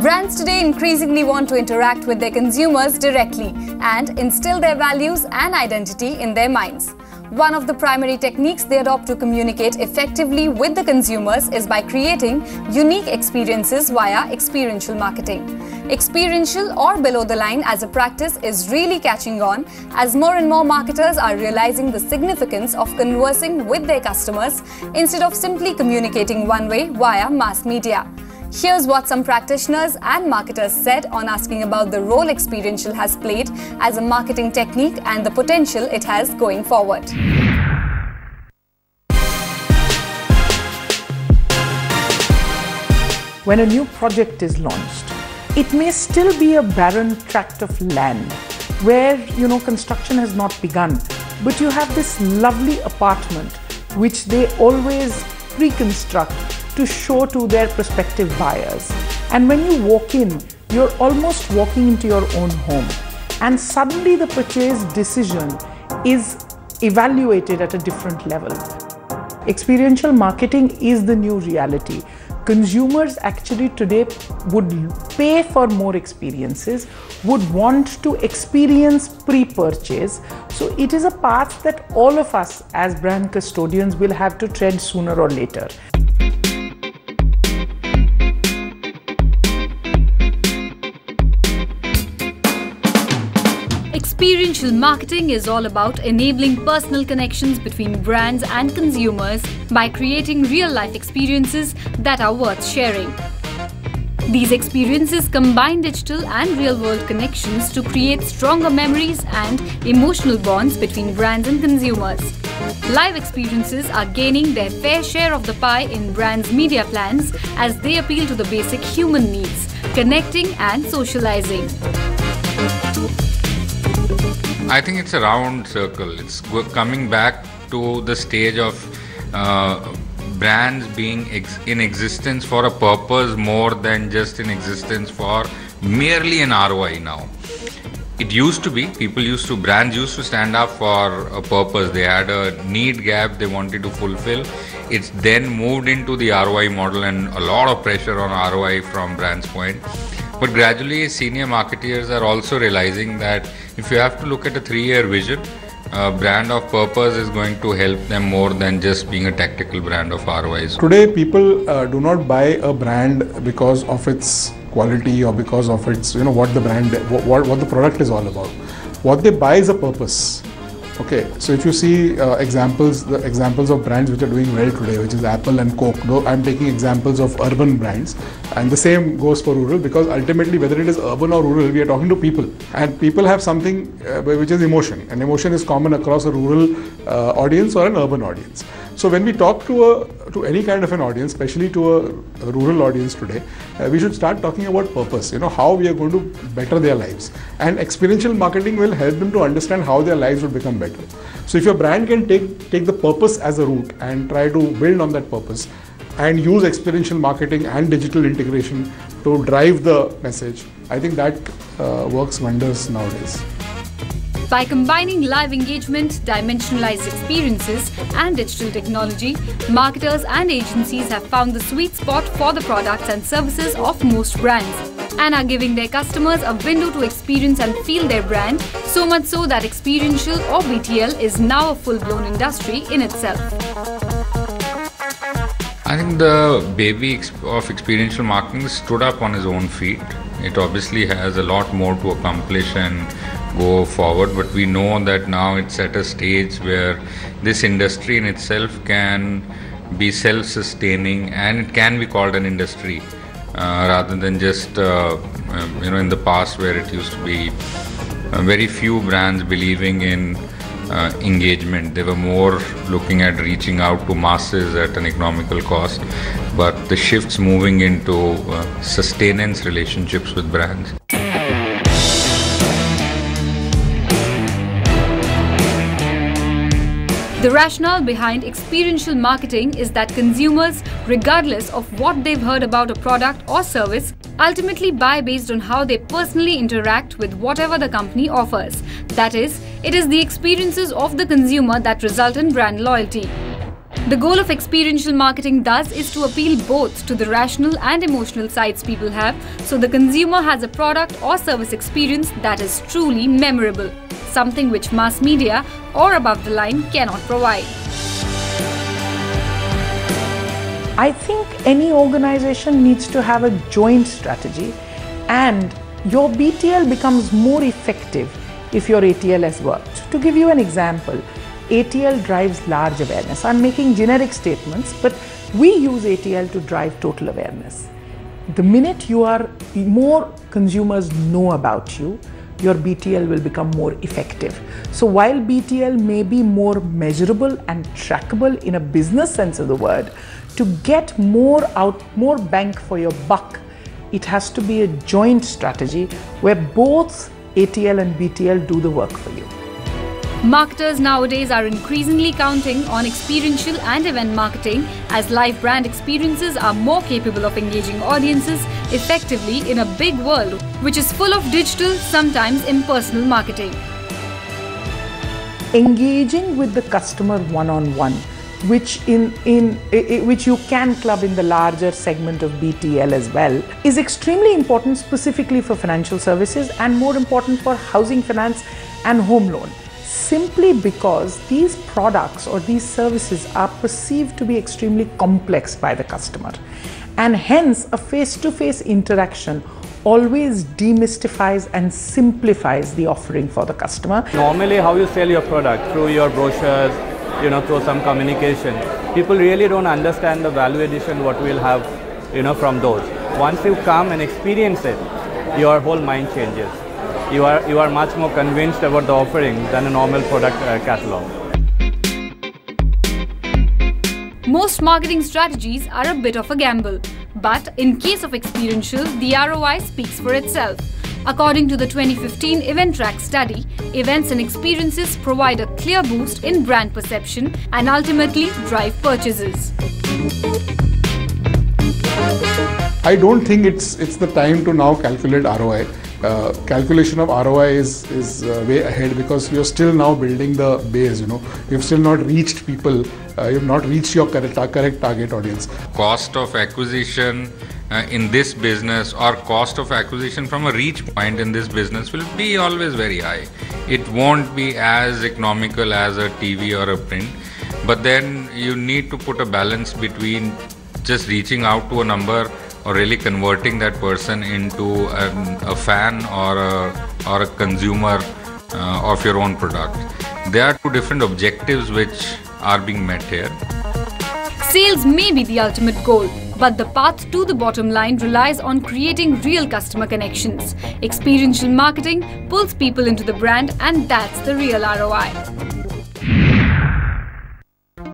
Brands today increasingly want to interact with their consumers directly and instill their values and identity in their minds. One of the primary techniques they adopt to communicate effectively with the consumers is by creating unique experiences via experiential marketing. Experiential or below the line as a practice is really catching on as more and more marketers are realizing the significance of conversing with their customers instead of simply communicating one way via mass media. Here's what some practitioners and marketers said on asking about the role experiential has played as a marketing technique and the potential it has going forward. When a new project is launched, it may still be a barren tract of land where, construction has not begun, but you have this lovely apartment which they always pre-construct to show to their prospective buyers. And when you walk in, you're almost walking into your own home. And suddenly the purchase decision is evaluated at a different level. Experiential marketing is the new reality. Consumers actually today would pay for more experiences, would want to experience pre-purchase. So it is a path that all of us as brand custodians will have to tread sooner or later. Experiential marketing is all about enabling personal connections between brands and consumers by creating real-life experiences that are worth sharing. These experiences combine digital and real-world connections to create stronger memories and emotional bonds between brands and consumers. Live experiences are gaining their fair share of the pie in brands' media plans as they appeal to the basic human needs, connecting and socializing. I think it's a round circle. It's coming back to the stage of brands being in existence for a purpose more than just in existence for merely an ROI now. It used to be, brands used to stand up for a purpose. They had a need gap they wanted to fulfill. It's then moved into the ROI model and a lot of pressure on ROI from brands' point. But gradually, senior marketeers are also realizing that if you have to look at a 3-year vision, a brand of purpose is going to help them more than just being a tactical brand of ROIs. Today, people do not buy a brand because of its quality or because of its, what the brand, what the product is all about. What they buy is a purpose. Okay, so if you see the examples of brands which are doing well today, which is Apple and Coke, though I'm taking examples of urban brands, and the same goes for rural, because ultimately whether it is urban or rural, we are talking to people, and people have something which is emotion, and emotion is common across a rural audience or an urban audience. So when we talk to any kind of an audience, especially to a rural audience today, we should start talking about purpose, how we are going to better their lives. And experiential marketing will help them to understand how their lives will become better. So if your brand can take the purpose as a root and try to build on that purpose and use experiential marketing and digital integration to drive the message, I think that works wonders nowadays. By combining live engagement, dimensionalized experiences, and digital technology, marketers and agencies have found the sweet spot for the products and services of most brands and are giving their customers a window to experience and feel their brand, so much so that experiential or BTL is now a full-blown industry in itself. I think the baby of experiential marketing stood up on his own feet. It obviously has a lot more to accomplish and go forward, but we know that now it's at a stage where this industry in itself can be self-sustaining and it can be called an industry rather than just in the past where it used to be very few brands believing in engagement. They were more looking at reaching out to masses at an economical cost, but the shift's moving into sustenance relationships with brands. The rationale behind experiential marketing is that consumers, regardless of what they've heard about a product or service, ultimately buy based on how they personally interact with whatever the company offers. That is, it is the experiences of the consumer that result in brand loyalty. The goal of experiential marketing thus is to appeal both to the rational and emotional sides people have, so the consumer has a product or service experience that is truly memorable, something which mass media or above the line cannot provide. I think any organization needs to have a joint strategy, and your BTL becomes more effective if your ATL has worked. To give you an example, ATL drives large awareness. I'm making generic statements, but we use ATL to drive total awareness. The minute more consumers know about you, your BTL will become more effective. So while BTL may be more measurable and trackable in a business sense of the word, to get more bang for your buck, it has to be a joint strategy where both ATL and BTL do the work for you. Marketers nowadays are increasingly counting on experiential and event marketing, as live brand experiences are more capable of engaging audiences effectively in a big world which is full of digital, sometimes impersonal marketing. Engaging with the customer one-on-one, which you can club in the larger segment of BTL as well, is extremely important, specifically for financial services and more important for housing finance and home loan. Simply because these products or these services are perceived to be extremely complex by the customer, and hence a face-to-face interaction always demystifies and simplifies the offering for the customer. Normally how you sell your product, through your brochures, through some communication, people really don't understand the value addition what we'll have from those. Once you come and experience it, your whole mind changes. You are much more convinced about the offering than a normal product catalog. Most marketing strategies are a bit of a gamble, but in case of experiential, the ROI speaks for itself. According to the 2015 Event Track study, events and experiences provide a clear boost in brand perception and ultimately drive purchases. I don't think it's the time to now calculate ROI. Calculation of ROI is way ahead, because you're still now building the base. You've still not reached people. You've not reached your correct target audience. Cost of acquisition in this business, or cost of acquisition from a reach point in this business, will be always very high. It won't be as economical as a TV or a print, but then you need to put a balance between just reaching out to a number or really converting that person into a fan or a consumer of your own product. There are two different objectives which are being met here. Sales may be the ultimate goal, but the path to the bottom line relies on creating real customer connections. Experiential marketing pulls people into the brand, and that's the real ROI.